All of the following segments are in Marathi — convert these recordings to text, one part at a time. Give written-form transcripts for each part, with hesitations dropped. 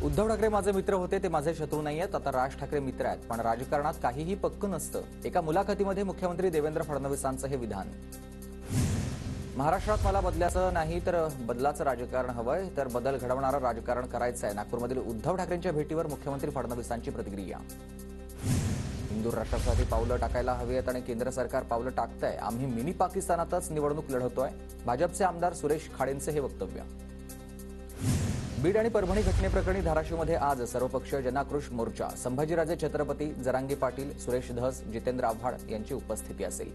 उद्धव ठाकरे माझे मित्र होते, ते माझे शत्रू नाहीयेत. आता राज ठाकरे मित्र आहेत, पण राजकारणात काहीही पक्कं नसतं. एका मुलाखतीमध्ये मुख्यमंत्री देवेंद्र फडणवीसांचं हे विधान. महाराष्ट्रात मला बदलाचं नाही तर बदलाचं राजकारण हवंय, तर बदल घडवणारं राजकारण करायचंय. नागपूरमधील उद्धव ठाकरेंच्या भेटीवर मुख्यमंत्री फडणवीसांची प्रतिक्रिया. हिंदू राष्ट्रासाठी पावलं टाकायला हवीत आणि केंद्र सरकार पावलं टाकतंय. आम्ही मिनी पाकिस्तानातच निवडणूक लढवतोय. भाजपचे आमदार सुरेश खाडेंचे हे वक्तव्य. बीड आणि परभणी घटनेप्रकरणी धाराशिवमध्ये आज सर्वपक्षीय जनाक्रोश मोर्चा. संभाजीराजे छत्रपती, जरांगे पाटील, सुरेश धस, जितेंद्र आव्हाड यांची उपस्थिती असेल.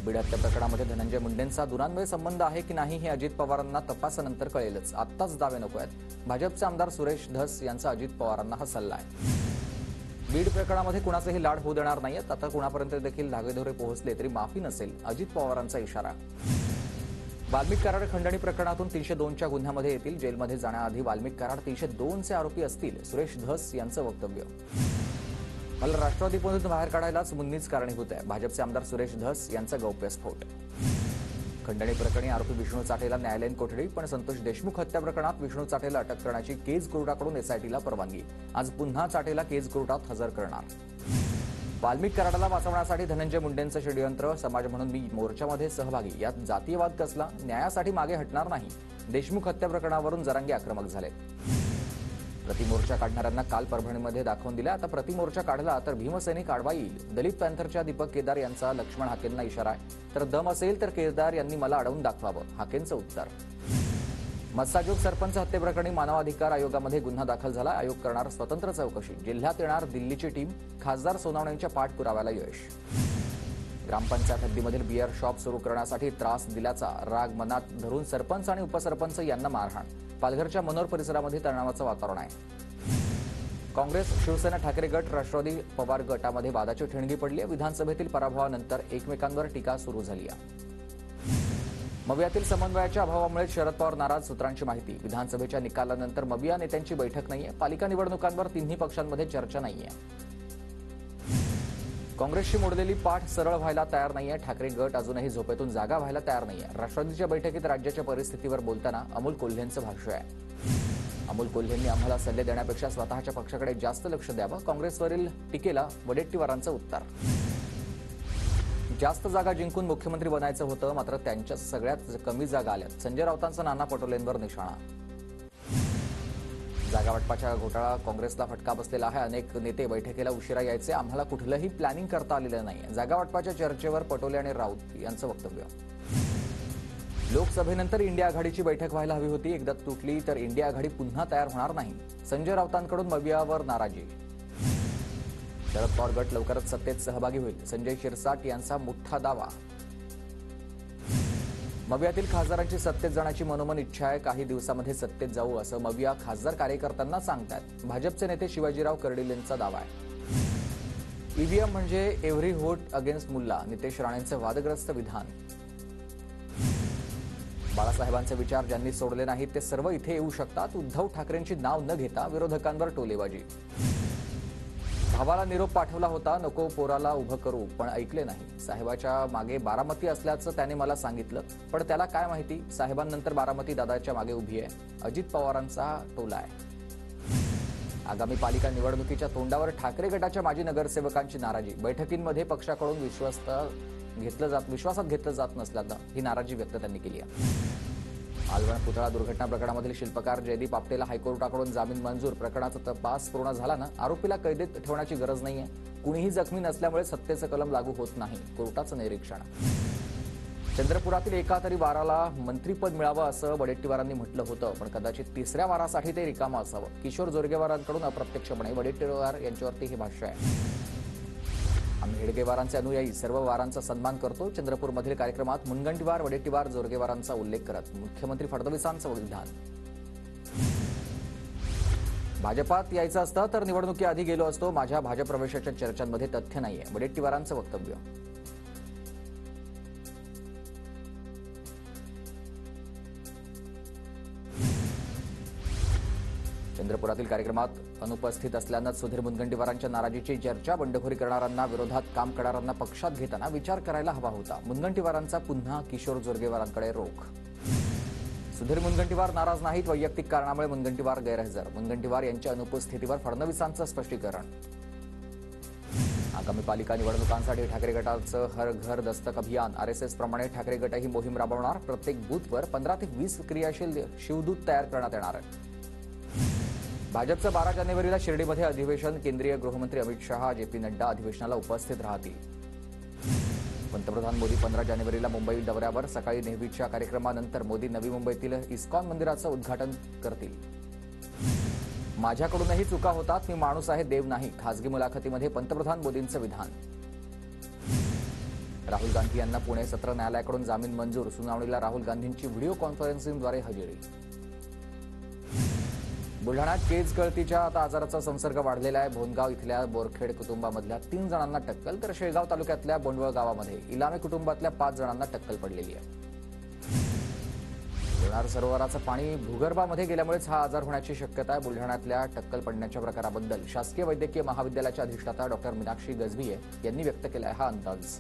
बीड हत्या प्रकरणामध्ये धनंजय मुंडेंचा दुरान्वय संबंध आहे की नाही हे अजित पवारांना तपासानंतर कळेलच. आत्ताच दावे नको आहेत. भाजपचे आमदार सुरेश धस यांचा अजित पवारांना हा सल्ला आहे. बीड प्रकरणामध्ये कुणाचेही लाड होऊ देणार नाहीत. आता कुणापर्यंत देखील धागेदोरे पोहोचले तरी माफी नसेल, अजित पवारांचा इशारा. वाल्मिक कराड खंडणी प्रकरणातून 302च्या गुन्ह्यामध्ये येतील. जेलमध्ये जाण्याआधी वाल्मिक कराड 302चे आरोपी असतील. सुरेश धस यांचं वक्तव्य. मला राष्ट्रवादीमधून बाहेर काढायलाच मुन्नीच कारणीभूत आहे. भाजपचे आमदार सुरेश धस यांचा गौप्यस्फोट. खंडणी प्रकरणी आरोपी विष्णू चाटेला न्यायालयीन कोठडी, पण संतोष देशमुख हत्या प्रकरणात विष्णू चाटेला अटक करण्याची केज कोर्टाकडून एसआयटीला परवानगी. आज पुन्हा चाटेला केज कोर्टात हजर करणार. वाल्मिक कराडाला वाचवण्यासाठी धनंजय मुंडेंचं षडयंत्र. समाज म्हणून मी मोर्चामध्ये सहभागी. यात जातीयवाद कसला? न्यायासाठी मागे हटणार नाही. देशमुख हत्या प्रकरणावरून जरांगे आक्रमक झाले. प्रतिमोर्चा काढणाऱ्यांना काल परभणीमध्ये दाखवून दिला. आता प्रतिमोर्चा काढला तर भीमसेनी काढवा येईल. दलित पॅंथरच्या दीपक केदार यांचा लक्ष्मण हाकेंना इशारा आहे. तर दम असेल तर केदार यांनी मला अडवून दाखवावं, हाकेंचं उत्तर. मत्साजोग सरपंच हत्येप्रकरणी मानवाधिकार आयोगामध्ये गुन्हा दाखल झाला. आयोग करणार स्वतंत्र चौकशी. जिल्ह्यात येणार दिल्लीची टीम. खासदार सोनावणेंच्या पाठपुराव्याला यश. ग्रामपंचायत हद्दीमधील बिअर शॉप सुरू करण्यासाठी त्रास दिल्याचा राग मनात धरून सरपंच आणि उपसरपंच यांना मारहाण. पालघरच्या मनोर परिसरामध्ये तणावाचं वातावरण आहे. काँग्रेस, शिवसेना, ठाकरे गट, राष्ट्रवादी पवार गटामध्ये वादाची ठिणगी पडली आहे. विधानसभेतील पराभवानंतर एकमेकांवर टीका सुरू झाली आहे. मवियातील समन्वयाच्या अभावामुळे शरद पवार नाराज. सूत्रांची माहिती. विधानसभेच्या निकालानंतर मविया नेत्यांची बैठक नाहीये. पालिका निवडणुकांवर तिन्ही पक्षांमध्ये चर्चा नाहीये. काँग्रेसची मोडलेली पाठ सरळ व्हायला तयार नाहीये. ठाकरे गट अजूनही झोपेतून जागा व्हायला तयार नाहीये. राष्ट्रवादीच्या बैठकीत राज्याच्या परिस्थितीवर बोलताना अमोल कोल्हेंचं भाष्य आहे. अमोल कोल्हेंनी आम्हाला सल्ले देण्यापेक्षा स्वतःच्या पक्षाकडे जास्त लक्ष द्यावं. काँग्रेसवरील टीकेला वडेट्टीवारांचं उत्तर. जास्त जागा जिंकून मुख्यमंत्री बनायचं होतं, मात्र त्यांच्या सगळ्यात कमी जागा आल्यात. संजय राऊतांचा नाना पटोलेंवर निशाणा. जागा वाटपाच्या घोटाळा काँग्रेसला फटका बसलेला आहे. अनेक नेते बैठकीला उशिरा यायचे. आम्हाला कुठलंही प्लॅनिंग करता आलेलं नाही. जागा वाटपाच्या चर्चेवर पटोले आणि राऊत यांचं वक्तव्य. लोकसभेनंतर इंडिया आघाडीची बैठक व्हायला हवी होती. एकदा तुटली तर इंडिया आघाडी पुन्हा तयार होणार नाही. संजय राऊतांकडून मवियावर नाराजी. शरद पवार गट लवकरच सत्तेत सहभागी होईल. संजय शिरसाट यांचा मोठा दावा. मवियातील खासदारांची सत्तेत जाण्याची मनोमन इच्छा आहे. काही दिवसामध्ये सत्तेत जाऊ असं मविया खासदार कार्यकर्त्यांना सांगतात. भाजपचे नेते शिवाजीराव कर्डिल यांचा दावा आहे. ईव्हीएम म्हणजे एव्हरी व्होट अगेन्स्ट मुल्ला. नितेश राणेंचं वादग्रस्त विधान. बाळासाहेबांचे विचार ज्यांनी सोडले नाहीत ते सर्व इथे येऊ शकतात. उद्धव ठाकरेंची नाव न घेता विरोधकांवर टोलेबाजी. भावाला निरोप पाठवला होता, नको पोराला उभं करू, पण ऐकले नाही. साहेबाच्या मागे बारामती असल्याचं त्याने मला सांगितलं, पण त्याला काय माहिती साहेबांनंतर बारामती दादाच्या मागे उभी आहे. अजित पवारांचा टोला आहे. आगामी पालिका निवडणुकीच्या तोंडावर ठाकरे गटाच्या माजी नगरसेवकांची नाराजी. बैठकींमध्ये पक्षाकडून विश्वासात घेतलं जात नसल्यानं ही नाराजी व्यक्त त्यांनी केली आहे. मालवण पुतळा दुर्घटना प्रकरणामधील शिल्पकार जयदीप आपटेला हायकोर्टाकडून जामीन मंजूर. प्रकरणाचा तपास पूर्ण झाला ना, आरोपीला कैदेत ठेवण्याची गरज नाहीये. कुणीही जखमी नसल्यामुळे सत्तेचं कलम लागू होत नाही. कोर्टाचं निरीक्षण. चंद्रपुरातील एका तरी वाराला मंत्रीपद मिळावं असं वडेट्टीवारांनी म्हटलं होतं, पण कदाचित तिसऱ्या वारासाठी ते रिकामं असावं. किशोर जोरगेवारांकडून अप्रत्यक्षपणे वडेट्टीवार यांच्यावरती हे भाष्य आहे. आम्ही हेडगेवारांचे अनुयायी, सर्व वारांचा सन्मान करतो. चंद्रपूरमधील कार्यक्रमात मुनगंटीवार, वडेट्टीवार, जोरगेवारांचा उल्लेख करत मुख्यमंत्री फडणवीसांचं विधान. भाजपात यायचं असतं तर निवडणुकीआधी गेलो असतो. माझ्या भाजप प्रवेशाच्या चर्चांमध्ये तथ्य नाहीये. वडेट्टीवारांचं वक्तव्य. चंद्रपुरातील कार्यक्रमात अनुपस्थित असल्यानं सुधीर मुनगंटीवारांच्या नाराजीची चर्चा. बंडखोरी करणाऱ्यांना विरोधात काम करणाऱ्यांना पक्षात घेताना विचार करायला हवा होता. मुनगंटीवारांचा पुन्हा किशोर जोरगेवारांकडे रोख. सुधीर मुनगंटीवार नाराज नाहीत. वैयक्तिक कारणामुळे मुनगंटीवार गैरहजर. मुनगंटीवार यांच्या अनुपस्थितीवर फडणवीसांचं स्पष्टीकरण. आगामी पालिका निवडणुकांसाठी ठाकरे गटाचं हर घर दस्तक अभियान. आरएसएस प्रमाणे ठाकरे गट ही मोहीम राबवणार. प्रत्येक बूथवर 15 ते 20 क्रियाशील शिवदूत तयार करण्यात येणार. भाजपचं 12 जानेवारीला शिर्डीमध्ये अधिवेशन. केंद्रीय गृहमंत्री अमित शहा, जेपी नड्डा अधिवेशनाला उपस्थित राहतील. पंतप्रधान मोदी 15 जानेवारीला मुंबई दौऱ्यावर. सकाळी नेहमीच्या कार्यक्रमानंतर मोदी नवी मुंबईतील इस्कॉन मंदिराचं उद्घाटन करतील. माझ्याकडूनही चुका होतात. मी माणूस आहे, देव नाही. खासगी मुलाखतीमध्ये पंतप्रधान मोदींचं विधान. राहुल गांधी यांना पुणे सत्र न्यायालयाकडून जामीन मंजूर. सुनावणीला राहुल गांधींची व्हिडिओ कॉन्फरन्सिंगद्वारे हजेरी. बुलढाण्यात केज गळतीच्या आता आजाराचा संसर्ग वाढलेला आहे. भोनगाव इथल्या बोरखेड कुटुंबामधल्या 3 जणांना टक्कल, तर शेगाव तालुक्यातल्या बोंडवळ गावामध्ये इलामे कुटुंबातल्या 5 जणांना टक्कल पडलेली आहे. लोणार सरोवराचं पाणी भूगर्भामध्ये गेल्यामुळेच हा आजार होण्याची शक्यता आहे. बुलढाण्यातल्या टक्कल पडण्याच्या प्रकाराबद्दल शासकीय वैद्यकीय महाविद्यालयाच्या अधिष्ठाता डॉक्टर मीनाक्षी गजभिये यांनी व्यक्त केलाय हा अंदाज.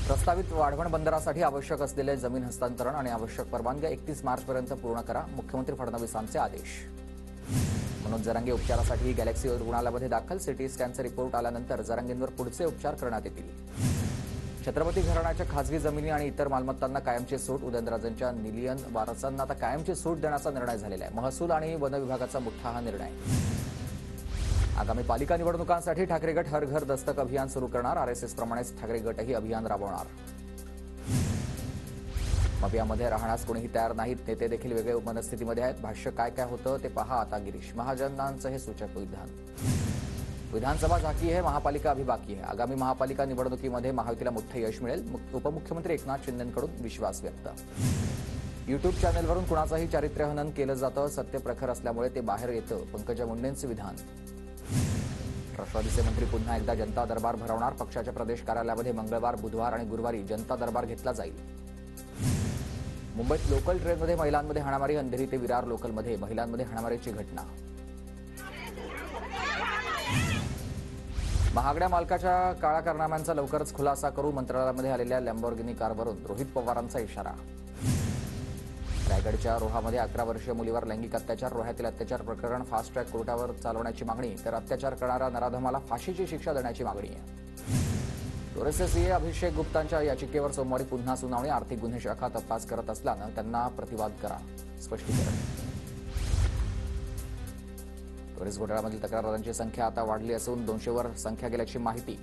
प्रस्तावित वाढवण बंदरासाठी आवश्यक असलेले जमीन हस्तांतरण आणि आवश्यक परवानग्या 31 मार्चपर्यंत पूर्ण करा. मुख्यमंत्री फडणवीसांचे आदेश. मनोज जरांगे उपचारासाठी गॅलेक्सी रुग्णालयामध्ये दाखल. सिटी स्कॅनचा रिपोर्ट आल्यानंतर जरांगेंवर पुढचे उपचार करण्यात येतील. छत्रपती घराण्याच्या खासगी जमिनी आणि इतर मालमत्तांना कायमची सूट. उदयनराजेंच्या निलियन वारसांना आता कायमची सूट देण्याचा निर्णय झालेला आहे. महसूल आणि वन विभागाचा मोठा हा निर्णय. आगामी पालिका निवडणुकांसाठी ठाकरे गट हर घर दस्तक अभियान सुरू करणार. आरएसएस प्रमाणेच ठाकरे गटही अभियान राबवणार. मवियामध्ये राहण्यास कोणीही तयार नाहीत. नेते देखील वेगळे मनस्थितीमध्ये आहेत. भाष्य काय काय होतं ते पहा आता. गिरीश महाजनांचं हे सूचक विधान. विधानसभा झाकी आहे, महापालिका अभी बाकी आहे. आगामी महापालिका निवडणुकीमध्ये महायुतीला मोठं यश मिळेल. उपमुख्यमंत्री एकनाथ शिंदेंकडून विश्वास व्यक्त. युट्यूब चॅनेलवरून कुणाचाही चारित्र्यहनन केलं जातं. सत्य प्रखर असल्यामुळे ते बाहेर येतं. पंकजा मुंडेंचं विधान. राष्ट्रवादीचे मंत्री पुन्हा एकदा जनता दरबार भरवणार. पक्षाच्या प्रदेश कार्यालयामध्ये मंगळवार, बुधवार आणि गुरुवारी जनता दरबार घेतला जाईल. मुंबईत लोकल ट्रेनमध्ये महिलांमध्ये हाणामारी. अंधेरी ते विरार लोकलमध्ये महिलांमध्ये हाणामारीची घटना. महागड्या मालकाच्या काळ्या कारनाम्यांचा लवकरच खुलासा करू. मंत्रालयामध्ये आलेल्या लॅम्बोर्गिनी कारवरून रोहित पवारांचा इशारा. रायगडच्या रोहामध्ये 11 वर्षीय मुलीवर लैंगिक अत्याचार. रोह्यातील अत्याचार प्रकरण फास्ट ट्रॅक कोर्टावर चालवण्याची मागणी. तर अत्याचार करणाऱ्या नराधमाला फाशीची शिक्षा देण्याची मागणी आहे. टोरेसचे सीए अभिषेक गुप्तांच्या याचिकेवर सोमवारी पुन्हा सुनावणी. आर्थिक गुन्हे शाखा तपास करत असल्यानं त्यांना प्रतिवाद करा. स्पष्टीकरण. टोरेस घोटाळ्यामधील तक्रारदारांची संख्या आता वाढली असून 200वर संख्या गेल्याची माहिती.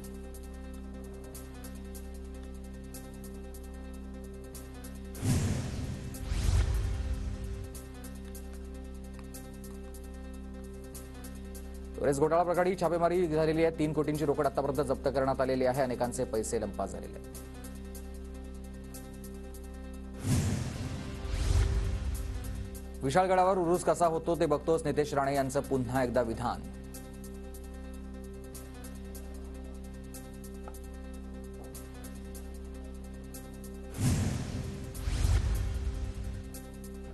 टोरेस घोटाळा प्रकरणी छापेमारी झालेली आहे. 3 कोटींची रोकड आतापर्यंत जप्त करण्यात आलेली आहे. अनेकांचे पैसे लंपास झालेले आहेत. विशाळगडावर उरूस कसा होतो ते बघतोच. नितेश राणे यांचं पुन्हा एकदा विधान.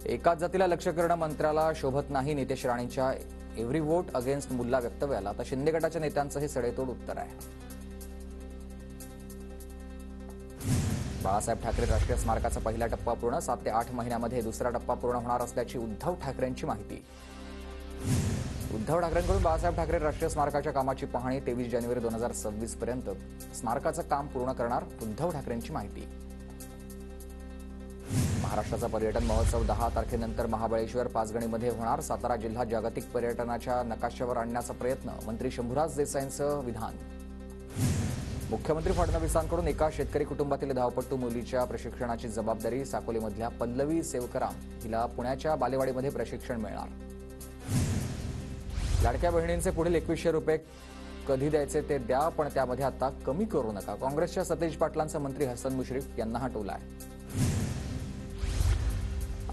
एकाच जातीला लक्ष्य करणं मंत्र्याला शोभत नाही. नितेश राणेंच्या एव्हरी वोट अगेन्स्ट मुल्ला वक्तव्याला आता शिंदे गटाच्या नेत्यांचं हे सडेतोड उत्तर आहे. बाळासाहेब ठाकरे राष्ट्रीय स्मारकाचा पहिला टप्पा पूर्ण. 7 ते 8 महिन्यामध्ये दुसरा टप्पा पूर्ण होणार असल्याची उद्धव ठाकरेंची माहिती. उद्धव ठाकरेंकडून बाळासाहेब ठाकरे राष्ट्रीय स्मारकाच्या कामाची पाहणी. 23 जानेवारी 2026 पर्यंत स्मारकाचं काम पूर्ण करणार. उद्धव ठाकरेंची माहिती. महाराष्ट्राचा पर्यटन महोत्सव 10 तारखेनंतर महाबळेश्वर पाचगणीमध्ये होणार. सातारा जिल्हा जागतिक पर्यटनाच्या नकाशावर आणण्याचा प्रयत्न. मंत्री शंभूराज देसाईंचं विधान. मुख्यमंत्री फडणवीसांकडून एका शेतकरी कुटुंबातील धावपट्टू मुलीच्या प्रशिक्षणाची जबाबदारी. साकोलीमधल्या पल्लवी सेवकराम हिला पुण्याच्या बालेवाडीमध्ये प्रशिक्षण मिळणार. लाडक्या बहिणींचे पुढील 2100 रुपये कधी द्यायचे ते द्या, पण त्यामध्ये आता कमी करू नका. काँग्रेसच्या सतेज पाटलांचा मंत्री हसन मुश्रीफ यांना हा टोला आहे.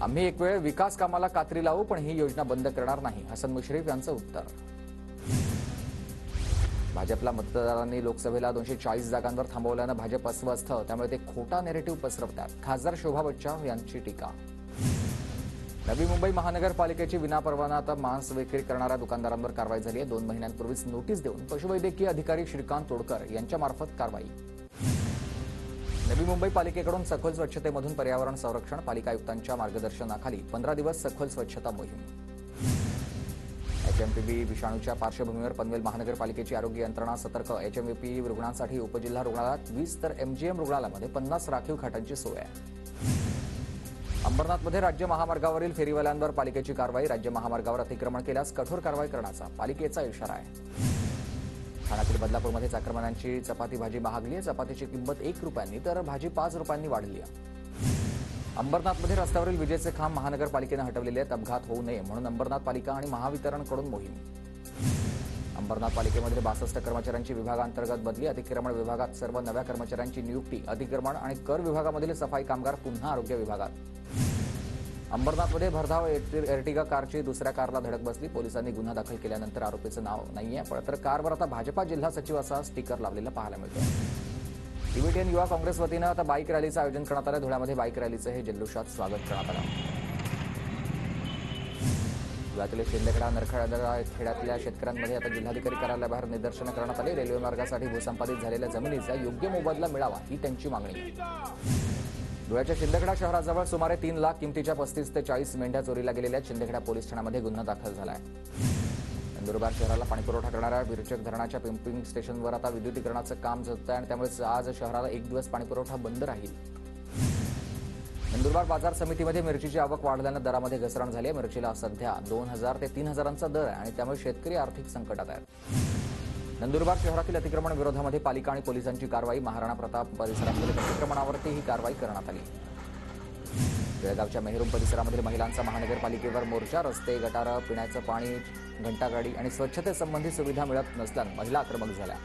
आम्ही एक वेळ विकास कामाला कात्री लावू, पण ही योजना बंद करणार नाही. हसन मुश्रीफ यांचं उत्तर. भाजपला मतदारांनी लोकसभेला 240 जागांवर थांबवल्यानं भाजप अस्वस्थ. त्यामुळे ते खोटा नेरेटिव्ह पसरवतात. खासदार शोभा बच्चाव यांची टीका. नवी मुंबई महानगरपालिकेची विनापरवाना आता मांस विक्री करणाऱ्या दुकानदारांवर कारवाई झाली आहे. 2 महिन्यांपूर्वीच नोटीस देऊन पशुवैद्यकीय अधिकारी श्रीकांत तोडकर यांच्यामार्फत कारवाई. नवी मुंबई पालिकेकडून सखोल स्वच्छतेमधून पर्यावरण संरक्षण. पालिका आयुक्तांच्या मार्गदर्शनाखाली 15 दिवस सखोल स्वच्छता मोहीम. एचएमपीव्ही विषाणूच्या पार्श्वभूमीवर पनवेल महानगरपालिकेची आरोग्य यंत्रणा सतर्क. एचएमव्हीपी रुग्णांसाठी उपजिल्हा रुग्णालयात 20 तर एमजीएम रुग्णालयामध्ये 50 राखीव खाटांची सोय आहे. अंबरनाथमध्ये राज्य महामार्गावरील फेरीवाल्यांवर पालिकेची कारवाई. राज्य महामार्गावर अतिक्रमण केल्यास कठोर कारवाई करण्याचा पालिकेचा इशारा आहे. ठाण्यातील बदलापूरमध्ये चाकरमान्यांची चपाती भाजी महागली आहे. चपातीची किंमत 1 रुपयांनी तर भाजी 5 रुपयांनी वाढली आहे. अंबरनाथमध्ये रस्त्यावरील विजेचे खांब महानगरपालिकेनं हटवलेले आहेत. अपघात होऊ नये म्हणून अंबरनाथ पालिका आणि महावितरणकडून मोहीम. अंबरनाथ पालिकेमधील 62 कर्मचाऱ्यांची विभागांतर्गत बदली. अतिक्रमण विभागात सर्व नव्या कर्मचाऱ्यांची नियुक्ती. अतिक्रमण आणि कर विभागामधील सफाई कामगार पुन्हा आरोग्य विभागात. अंबरनाथमध्ये भरधाव एर्टिगा कारची दुसऱ्या कारला धडक बसली. पोलिसांनी गुन्हा दाखल केल्यानंतर आरोपीचं नाव नाहीये, तर कारवर आता भाजपा जिल्हा सचिव असा स्टिकर लावलेला पाहायला मिळतोय. टिबेटियन युवा काँग्रेस वतीनं आता बाईक रॅलीचं आयोजन करण्यात आलं. धुळ्यामध्ये बाईक रॅलीचं हे जल्लोषात स्वागत करण्यात आलं. धुळ्यातील शिंदेखेडा नरखेडा खेड्यातल्या शेतकऱ्यांमध्ये आता जिल्हाधिकारी कार्यालयाबाहेर निदर्शनं करण्यात आली. रेल्वे मार्गासाठी भूसंपादित झालेल्या जमिनीचा योग्य मोबदला मिळावा ही त्यांची मागणी. धुळ्याच्या शिंदेखेडा शहराजवळ सुमारे 3 लाख किमतीच्या 35 ते 40 मेंढ्या चोरीला गेलेल्या. शिंदेखेडा पोलीस ठाण्यामध्ये गुन्हा दाखल झाला आहे. नंदुरबार शहराला पाणीपुरवठा करणाऱ्या विरचक धरणाच्या पंपिंग स्टेशनवर आता विद्युतीकरणाचं काम सुरू आहे आणि त्यामुळे आज शहराला 1 दिवस पाणीपुरवठा बंद राहील. नंदुरबार बाजार समितीमध्ये मिरचीची आवक वाढल्यानं दरामध्ये घसरण झाली आहे. मिरचीला सध्या 2000 ते 3000चा दर आहे आणि त्यामुळे शेतकरी आर्थिक संकटात आहेत. नंदुरबार शहरातील अतिक्रमण विरोधामध्ये पालिका आणि पोलिसांची कारवाई. महाराणा प्रताप परिसरातील अतिक्रमणावरती ही कारवाई करण्यात आली. बेळगावच्या मेहरूम परिसरामधील महिलांचा महानगरपालिकेवर मोर्चा. रस्ते, गटारं, पिण्याचं पाणी, घंटागाडी आणि स्वच्छतेसंबंधी सुविधा मिळत नसल्यानं महिला आक्रमक झाल्या.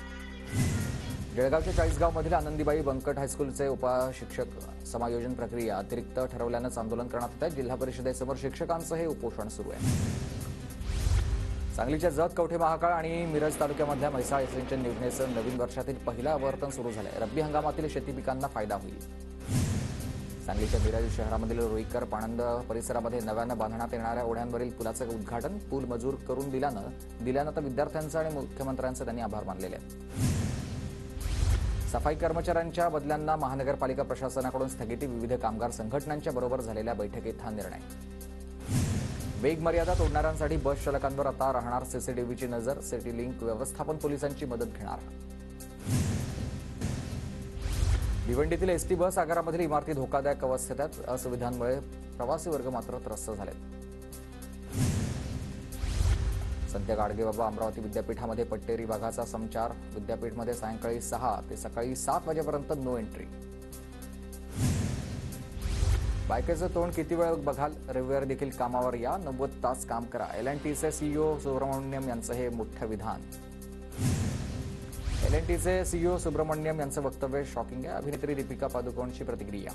जळगावच्या 40गावमधील आनंदीबाई बंकट हायस्कूलचे उपशिक्षक समायोजन प्रक्रिया अतिरिक्त ठरवल्यानंच आंदोलन करण्यात येत आहे. जिल्हा परिषदेसमोर शिक्षकांचं हे उपोषण सुरू आहे. सांगलीच्या जत, कवठे महाकाळ आणि मिरज तालुक्यामधल्या म्हैसाळ सिंचन योजनेचं नवीन वर्षातील पहिलं आवर्तन सुरू झालंय. रब्बी हंगामातील शेती पिकांना फायदा होईल. सांगलीच्या मिरज शहरामधील रुईकर पाणंद परिसरामध्ये नव्यानं बांधण्यात येणाऱ्या ओढ्यांवरील पुलाचं उद्घाटन. पूल मंजूर करून दिल्यानं तर विद्यार्थ्यांचं आणि मुख्यमंत्र्यांचं त्यांनी आभार मानलेले आहेत. सफाई कर्मचाऱ्यांच्या बदल्यांना महानगरपालिका प्रशासनाकडून स्थगिती. विविध कामगार संघटनांच्या बरोबर झालेल्या बैठकीत हा निर्णय. वेग मर्यादा तोडणाऱ्यांसाठी बस चालकांवर आता राहणार सीसीटीव्हीची नजर. सिटी लिंक व्यवस्थापन पोलिसांची मदत घेणार. भिवंडीतील एसटी बस आगारामधील इमारती धोकादायक अवस्थेत आहेत. असुविधांमुळे प्रवासी वर्ग मात्र त्रस्त झालेत. संत गाडगेबाबा अमरावती विद्यापीठामध्ये पट्टेरी वाघाचा संचार. विद्यापीठमध्ये सायंकाळी 6 ते सकाळी 7 वाजेपर्यंत नो एंट्री. बायकेचं तोंड किती वेळ बघाल, रविवारी देखील कामावर या, 90 तास काम करा. एल&टीचे सीईओ सुब्रमण्यम यांचं हे मोठं विधान. एल&टीचे सीईओ सुब्रमण्यम यांचं वक्तव्य शॉकिंग आहे. अभिनेत्री दीपिका पादुकोणची प्रतिक्रिया.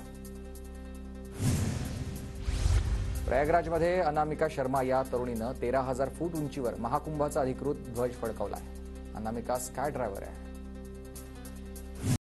प्रयागराजमध्ये अनामिका शर्मा या तरुणीनं 13,000 फूट उंचीवर महाकुंभाचा अधिकृत ध्वज फडकवलाय. अनामिका स्काय ड्रायव्हर आहे.